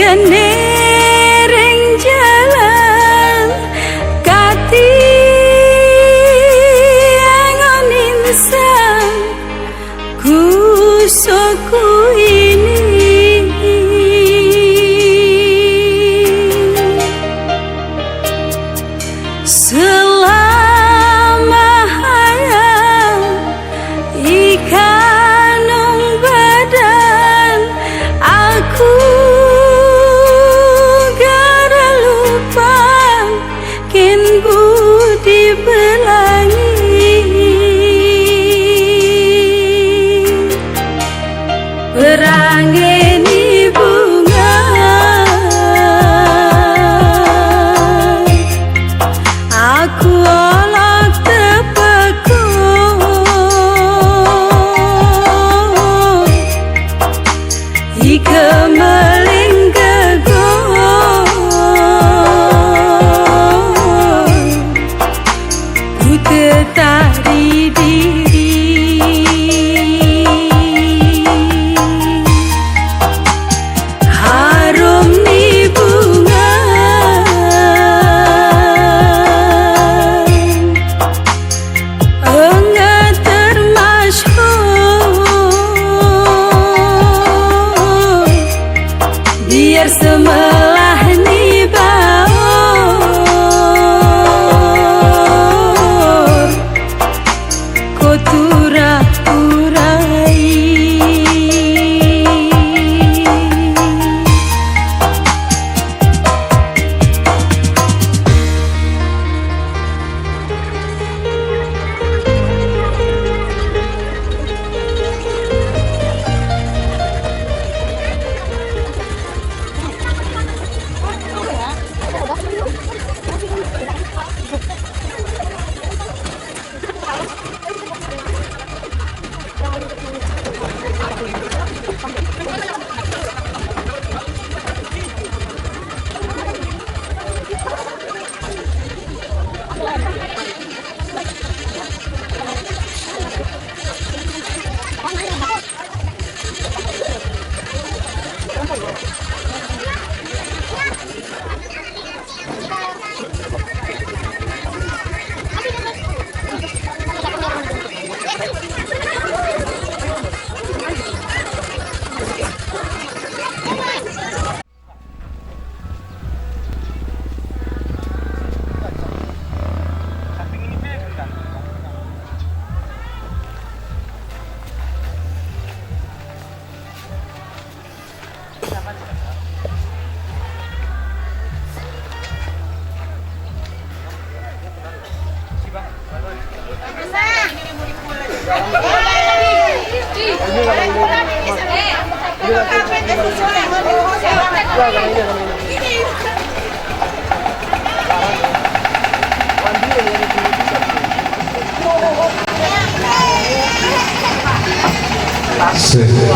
Kenereng jalan kati angon insan kusoku ini selama hayal ikanung badan aku gara lupa kin budi belangi berangin bunga aku olok tepaku ike melinggago ku tetari diri harum ni bunga enggak termasyhur biar semelah ni baur ko turai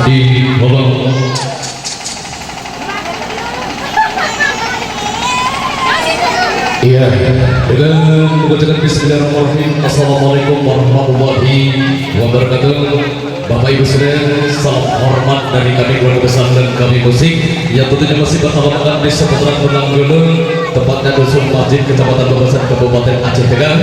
di Bogor. Iya, dengan mengucapkan bismillahirrahmanirrahim. Assalamualaikum warahmatullahi wabarakatuh. Bapak Ibu sekalian, salam hormat dari kami keluarga besar dan kami musik yang tentunya masih beralamatkan di seputaran Gunung Gunung, tepatnya Dusun Masjid, Kecamatan Bebasan, Kabupaten Aceh Tengah.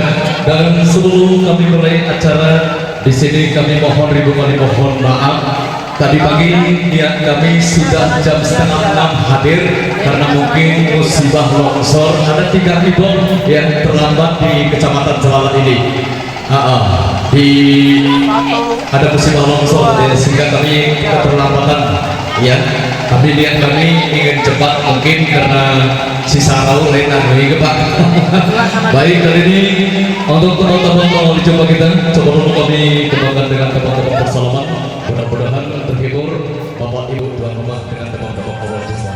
Dan sebelum kami mulai acara di sini, kami mohon ribu kali mohon maaf. Tadi pagi niat kami sudah jam 5:30 hadir karena mungkin musibah longsor. Ada 3 ribon yang terlambat di Kecamatan Celalat ini. Ada musibah longsor ya, sehingga kami keterlambatan ya. Tapi niat kami ingin cepat mungkin karena sisa rau lain hari Pak. Baik, kali ini untuk teman-teman mau dicoba kita coba dulu kami kembangkan dengan teman-teman bersalaman. Mudah-mudahan terhibur Bapak Ibu tuan rumah dengan teman-teman Allah semua.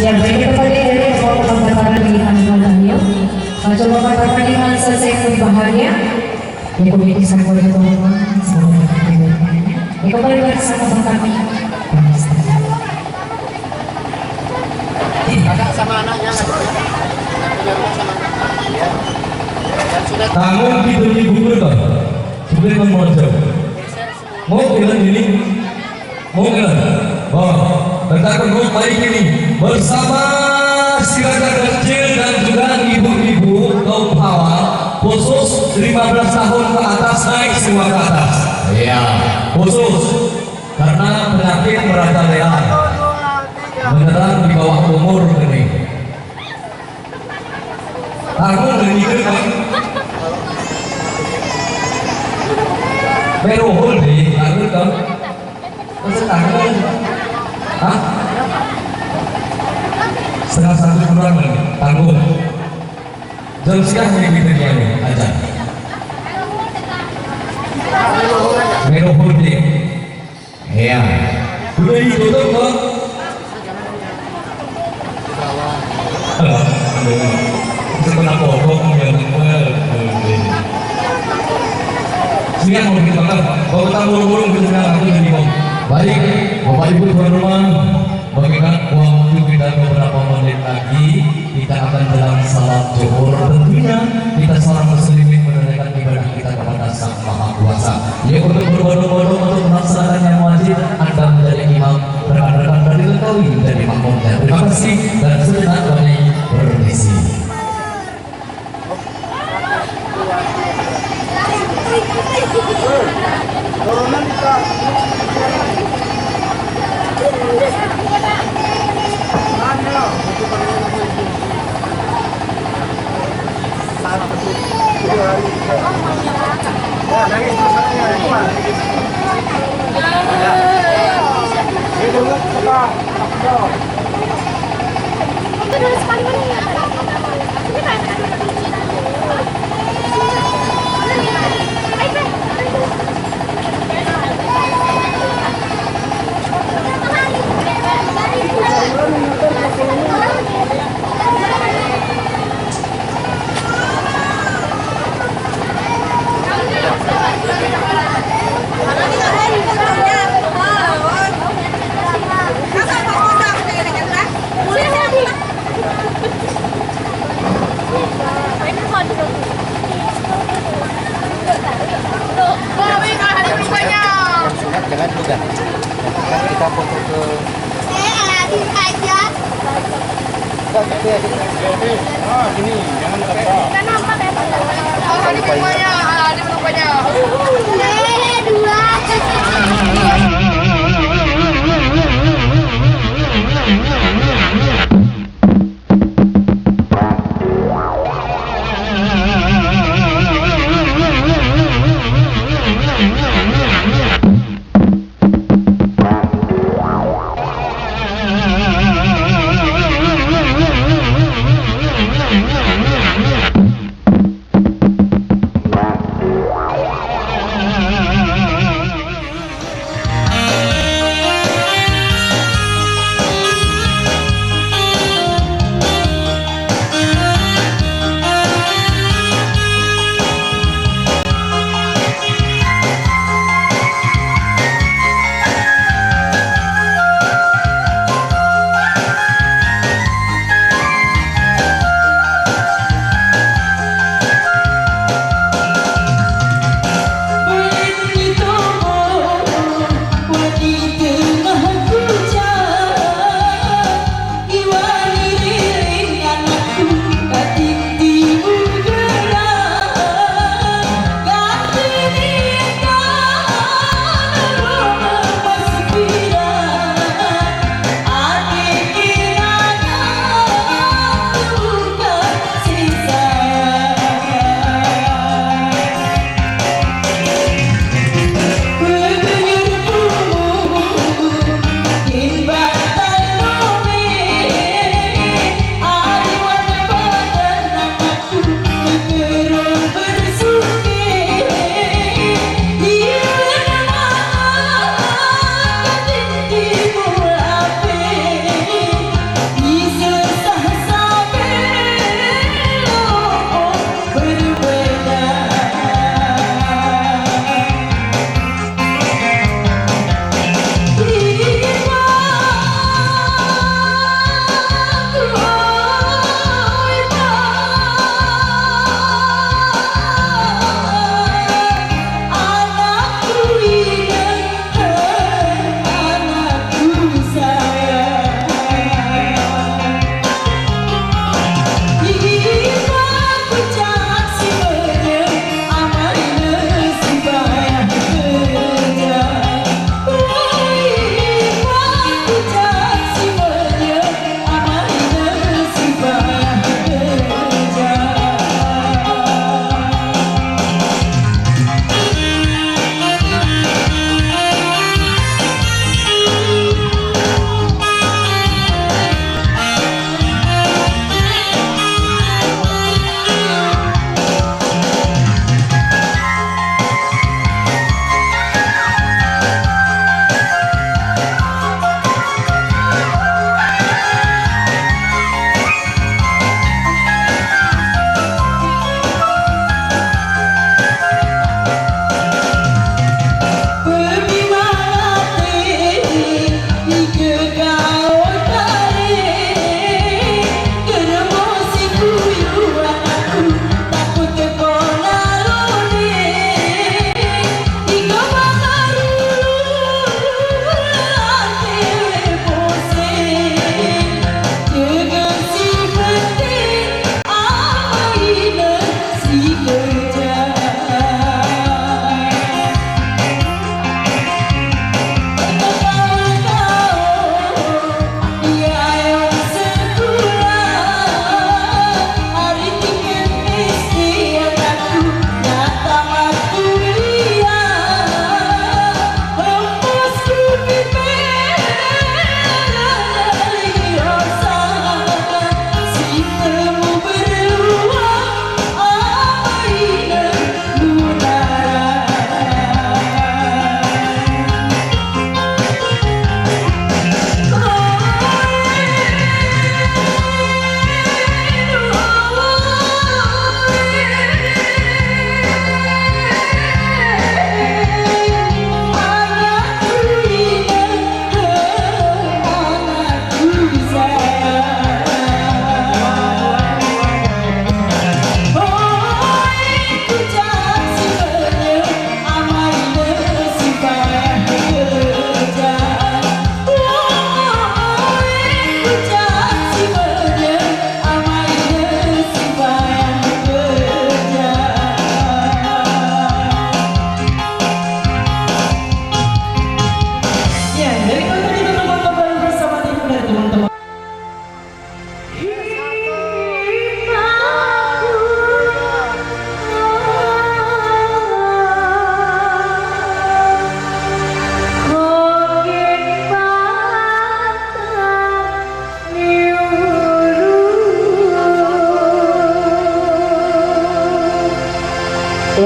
Ya, baik kepada dari para pilihan Malamio, coba para pilihan selesai yang berbahagia. Ya, komite sama oleh teman-teman, sama ya, kembali bersama kami. Kakak sama anaknya Tangan diberi buku kan? Bukan memojo. Mau bilang ini? Mau bilang? Oh, tentang baik ini bersama silakan kecil dan juga ibu-ibu kaum hawa khusus 15 tahun ke atas naik semua ke atas. Iya, khusus karena penyakit merajalela beneran di bawah umur ini. Aku ngelihat kan, meruhul deh, aku kan, terus tangan, hah? Setengah satu kurang nih, tanggung. Jam sekian ini ini aja. Meruhul deh, ya. Udah ditutup kok. Setelah pokok yang siang mau kita makan, kalau kita burung-burung kita aku jadi mau. Baik, Bapak Ibu tuan rumah, mengingat waktu kita beberapa menit lagi, kita akan jalan salat zuhur. Tentunya kita seorang muslimin menunaikan ibadah kita kepada Sang Maha Kuasa. Ya, untuk berbondong-bondong untuk melaksanakan yang wajib, Anda menjadi imam, rekan-rekan dari ketahui menjadi makmumnya. Terima kasih dan sejenak kami permisi. jangan juga kita foto ke aja. Ini jangan lupa. Kenapa kayak Ada lupanya, ada lupanya.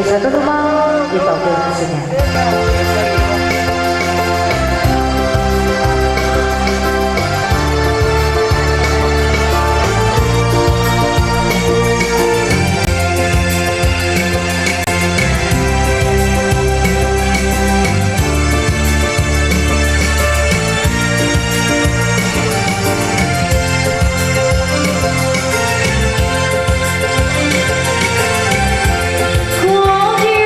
satu rumah di Papua khususnya. Walking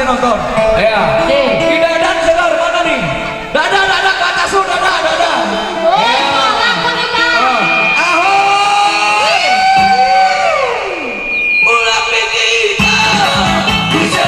nonton. Ya. Dadan segar mana nih? Dada ke atas lu, dada. Ahoy! Pulang kita. Bisa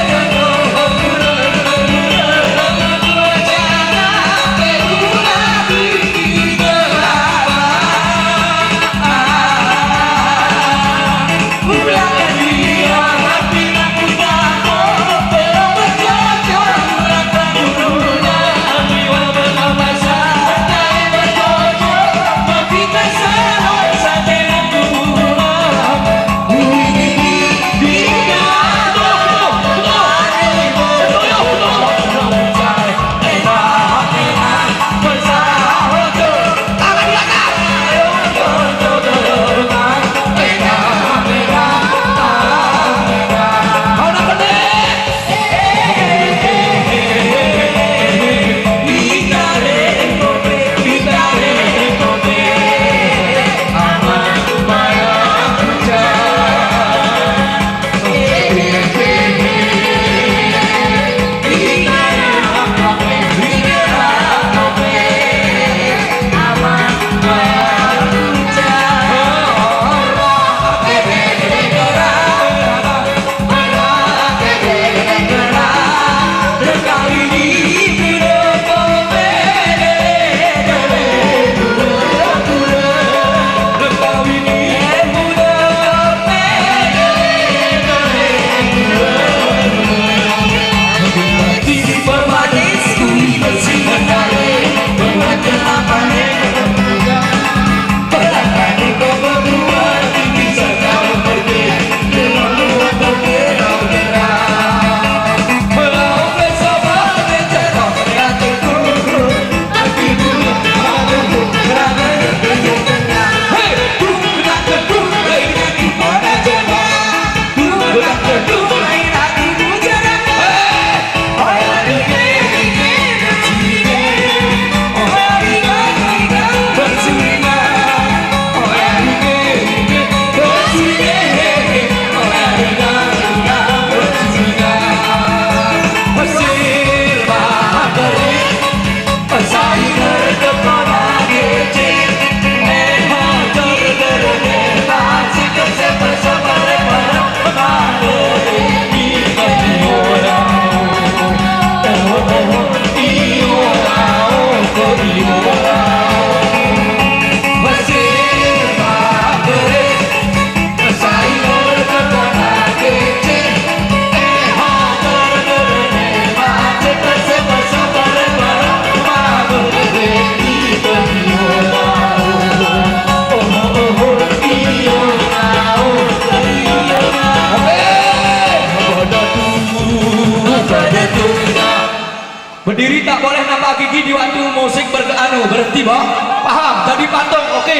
berdiri tak boleh nampak gigi di waktu musik berhenti bang. Paham? Jadi patung, oke.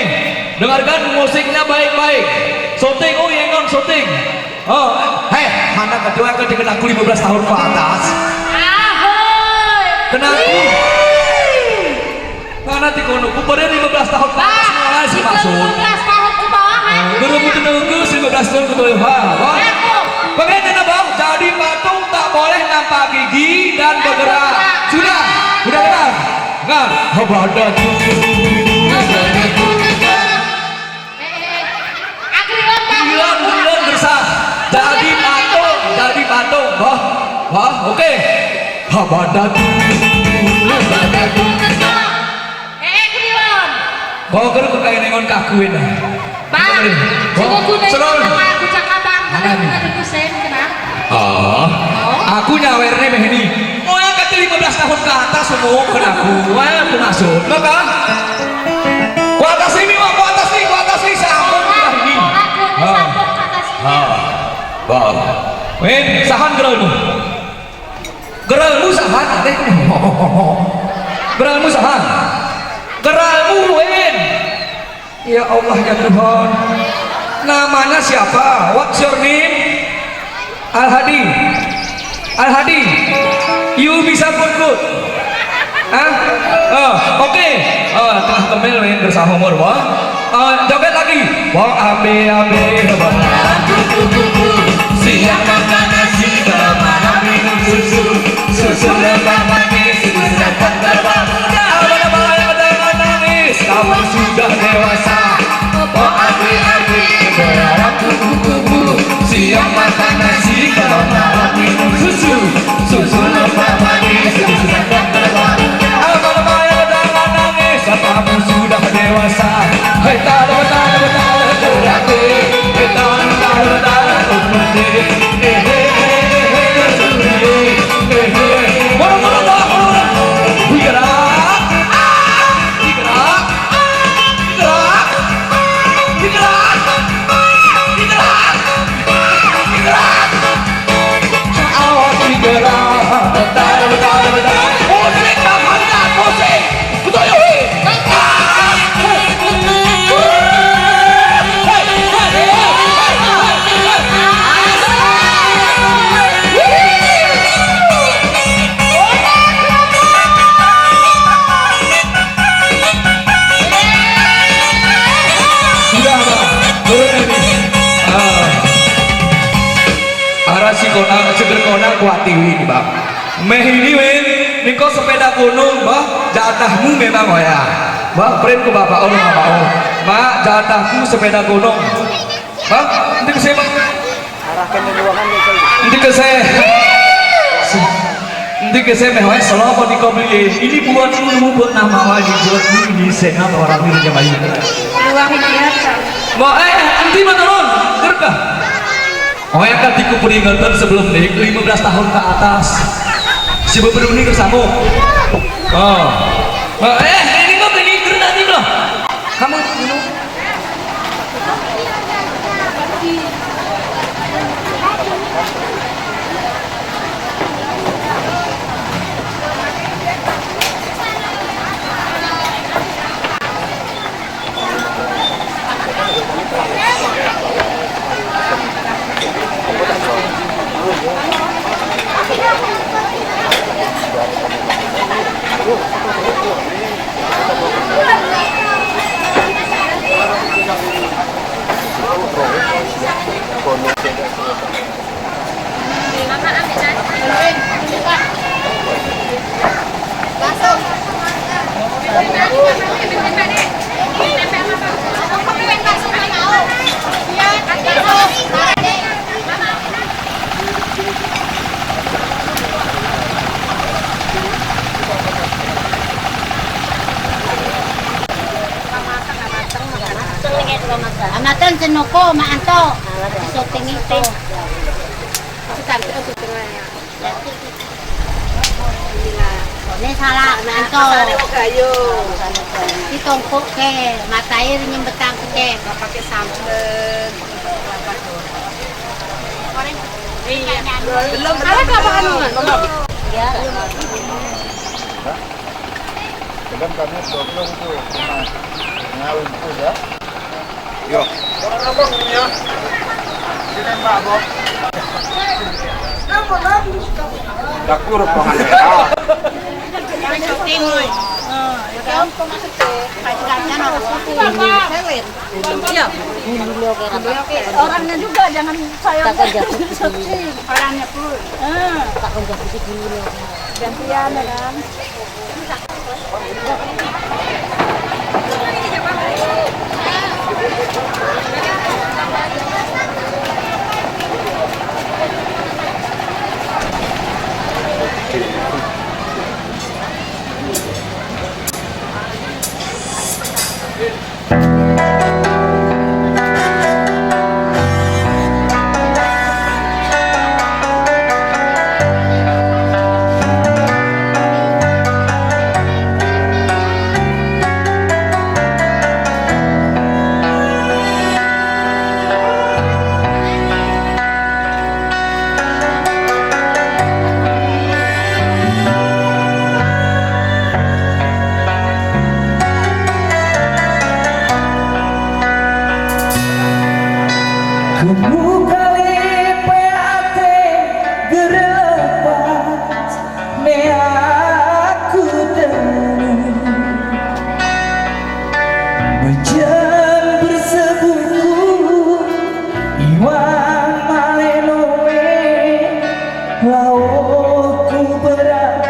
Dengarkan musiknya baik-baik. Syuting, oh yang non syuting. Oh, hei, mana kedua ketika aku 15 tahun ke atas. Ahoy. Kenapa? Karena tikono, ku pada 15 tahun ke atas malah sih maksud. 15 tahun ke bawah. Guru putih nunggu 15 tahun ke bawah. Bagaimana bang? Jadi patung tak boleh nampak gigi dan bergerak. Sudah dengar? Dengar. Habada tuh. Agrilan bersah. Jadi patung, wah, oke. Habada tuh. Agrilan. Kau kerja kayak nengon kakuin. Bang, cukup Selalu. aku cakap bang. Aku sen Aku nyawerne ini. Oh yang kata 15 tahun ke atas semua kan aku masuk. Maka ku atas ini, ku atas ini sambung ini. Bang. Wen, sahan geralmu. Geralmu sahan adek. Geralmu sahan. Geralmu Wen. Ya Allah ya Tuhan. Namanya siapa? What's your name? Al-Hadi. You bisa good. Oke. Tengah kemil main bersama umur, joget lagi. Wah, abe. Siapa nasi kemana minum susu. susun lembah manis, sedang terbang muda. Abang-abang yang jangan nangis, kamu sudah dewasa. Oh adik-adik berharap kupu-kupu, siap makan nasi kalau malam minum susu. Susu lembah manis, sedang terbang muda. Abang-abang yang jangan nangis, kamu sudah dewasa. Hai tala-tala-tala gerake, tala-tala-tala umade. Kuat tiwi nih bang, meh ini win, niko sepeda gunung bah, jatahmu memang ya, bah, friend ku bapak oh bapak oh, mak jatahku sepeda gunung, bang, nanti keseh bang, Arahkan ke ruangan nanti keseh meh wes selalu niko beli, ini buatmu buat nama lagi buatmu ini sehat orang ini jam ayu, Ruang biasa. mau nanti mau turun, gerkah? Oh ya kan tiku peringatan sebelum naik 15 tahun ke atas si beberapa ini kesamu ini kok ini nanti loh kamu minum Amatan senoko maanto. Syuting itu. Ini salah maanto. Ditumpuk ke mata air nyembetang ke pakai sambal. Belum ada apa-apa belum. Ya. Dalam kami 20 itu ngawin itu ya. Yo. Orang abang ini ya. Sini Mbak Bob. Dakur pangan ya. Syuting oi. Ya kan masuk ke kajiannya harus syuting. Iya. Orangnya juga jangan saya syuting. Orangnya pun. Tak kerja dulu. Gantian ya kan. Lauku berat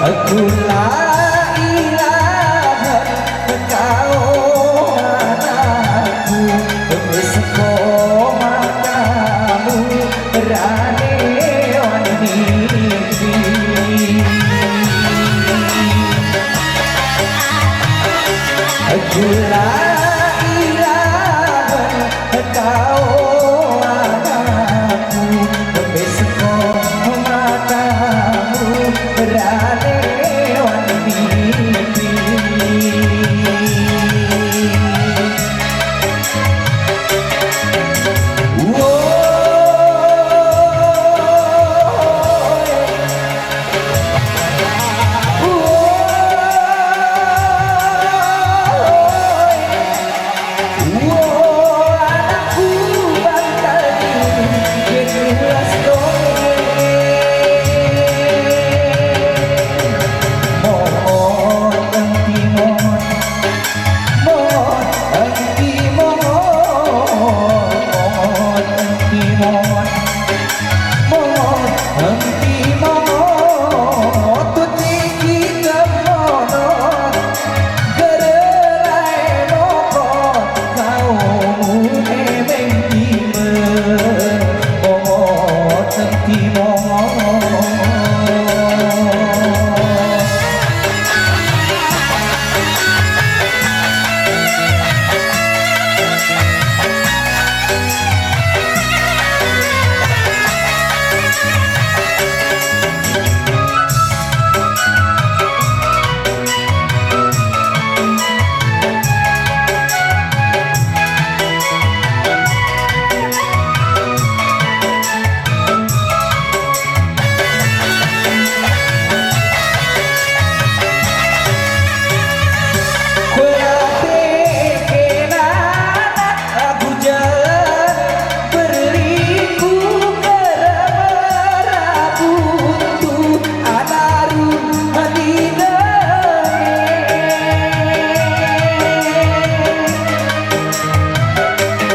Aku la ilaha engkau anakku Beseko matamu ranewan mimpi Aku la ilaha engkau anakku Beseko matamu ranewan mimpi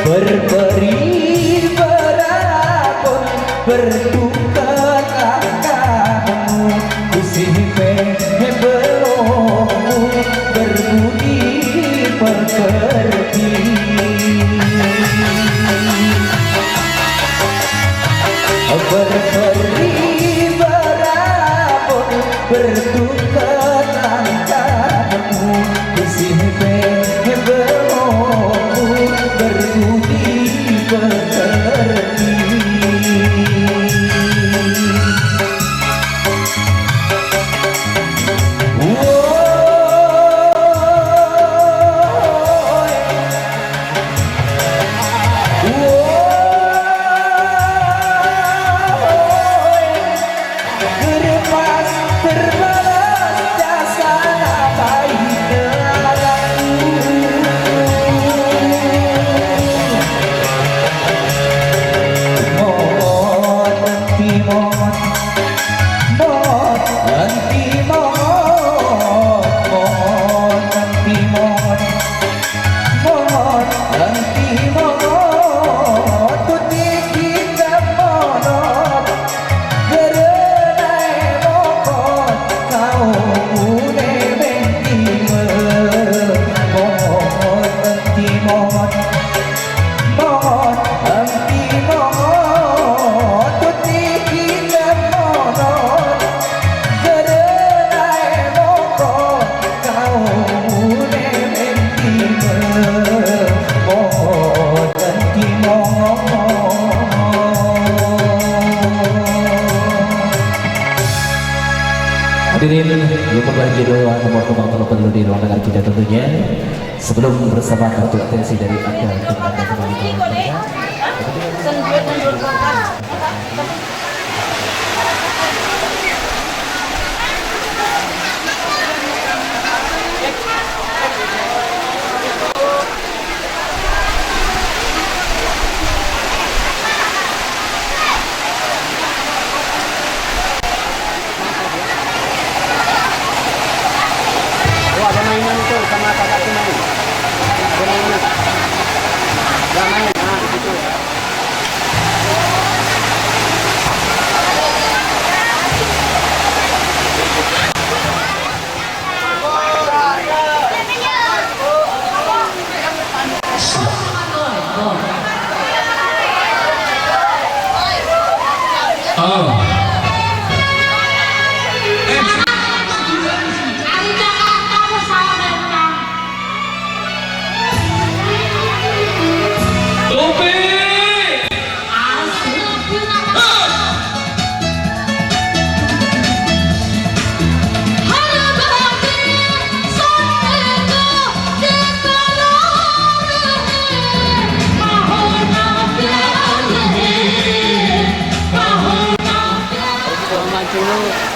Berberi berapun bertukar akanmu Kusih belum berbudi pekerti Berberi berapun bertukar akanmu Kusih belum berbudi pekerti Gerpas terbalas jasa baik darahku Mohon nanti mohon Mohon nanti mohon Mohon nanti mohon Mohon nanti mohon Tuti kita mohon Gerenai mohon Kau mune mentime Mohon nanti mohon Mohon nanti mohon Tuti kita mohon Gerenai mohon Kau mune mentime Mohon nanti mohon Hadirin, yang berbagi doa nomor kembang telepon dulu di ruang dengar kita tentunya. Sebelum bersama kartu atensi dari Anda untuk Anda kembali ke ruang dengar. Ada mainan itu sama kakakku main. Ada mainan. Gak main, nah begitu.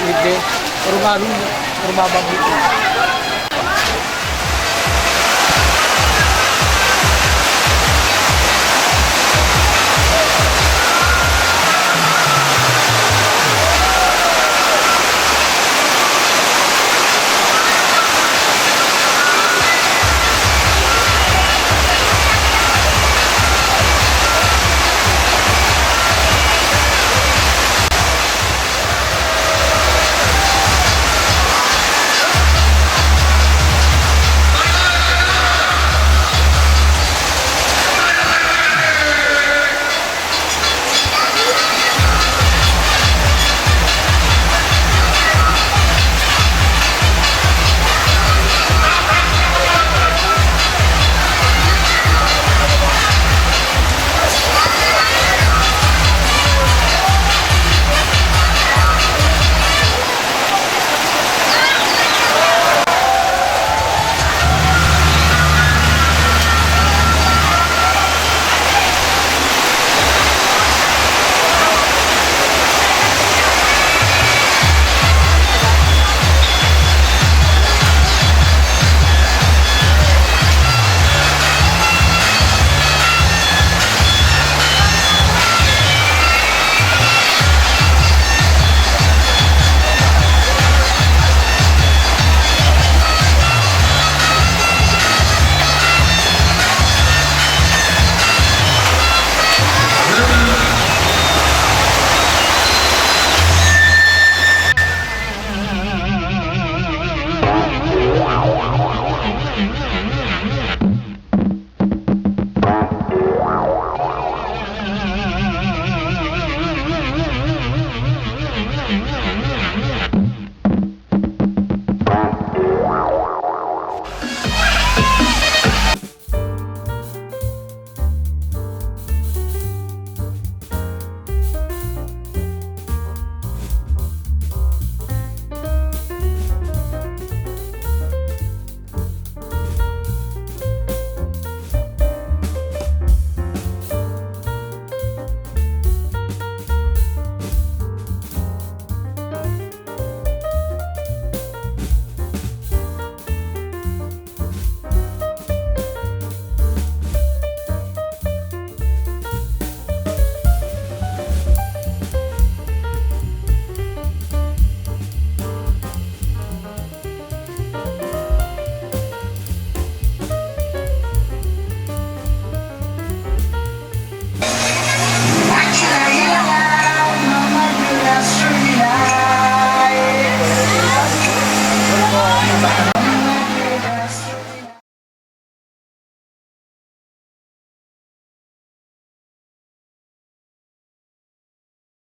weekday, rumah babang gitu.